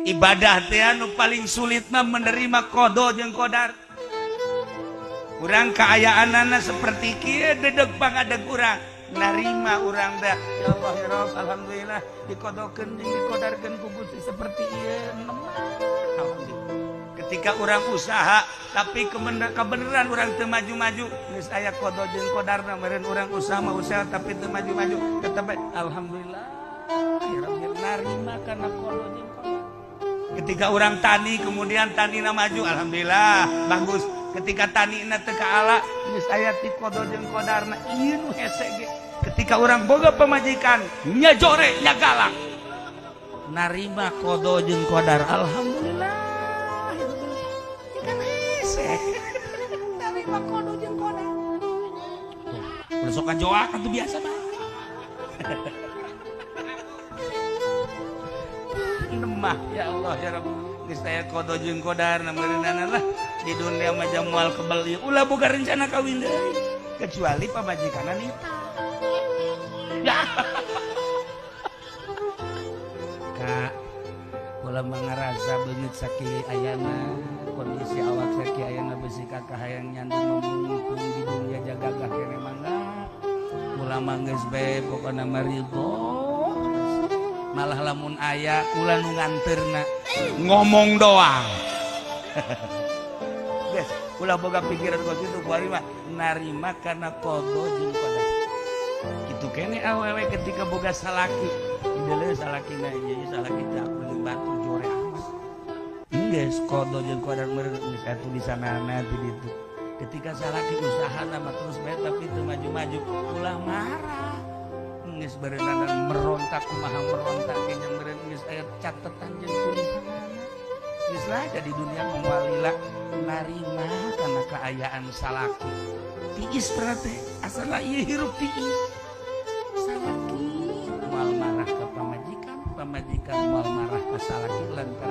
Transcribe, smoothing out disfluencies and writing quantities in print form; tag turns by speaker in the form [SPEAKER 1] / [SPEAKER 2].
[SPEAKER 1] ibadah teh anu paling sulit mah menerima qada jeung qadar. Urang kaayaanana seperti kieu dedeg pangadeg urang, narima urang da ya Allah ya Rabb alhamdulillah diqodokeun jeung diqadarkeun ku Gusti seperti ieu. Alhamdulillah. Ketika orang usaha tapi kebenaran orang teu maju-maju geus aya qada jeung qadarna meureun urang usaha mah usaha tapi teu maju-maju tetep alhamdulillah ya Rabbi narima kana qada jeung qadar. Ketika orang tani kemudian tanina maju alhamdulillah bagus. Ketika tanina teu kaala geus aya ti qada jeung qadarna ieu nu hese ge. Ketika orang boga pamajikan nya jore nya galak narima qada jeung qadar alhamdulillah. Narima qada jeung qadar. Besokan joak atuh biasa mah. Nemah ya Allah ya Rabb geus aya qada jeung qadar meureunana lah di dunia mah jamual kebal ieu ulah boga rencana kawin deui kecuali pamajikanna nita. Ya. Kak ulah mangarasa beungeut sakieu ayana kondisi awak sakieu ayana besi kakak hayang nyandung mumpung di dunia jagagah kene mangga ulah manggeus bae pokona marido. Malah lamun aya ulah nu nganterna ngomong doang. Guys, ulah boga pikiran kos itu kuari mah narima kana qada jeung qadar. Kitu kene awewe ketika boga salaki, ideuleu salakina ieu salaki teh jeung batu jore amas. Geus qada jeung qadar meureun geus atuh di sanana di ditu. Ketika salaki usahana mah terus bae tapi teu maju-maju ulah marah. Geus berenang merontak kumaha merontak nya meureun geus aya catetan jeung tulisanana geus lah di dunia mawalila narima kana kaayaan salaki tiis berarti asal ieu hirup tiis salaki moal marah ka pamajikan moal marah ka salaki lantaran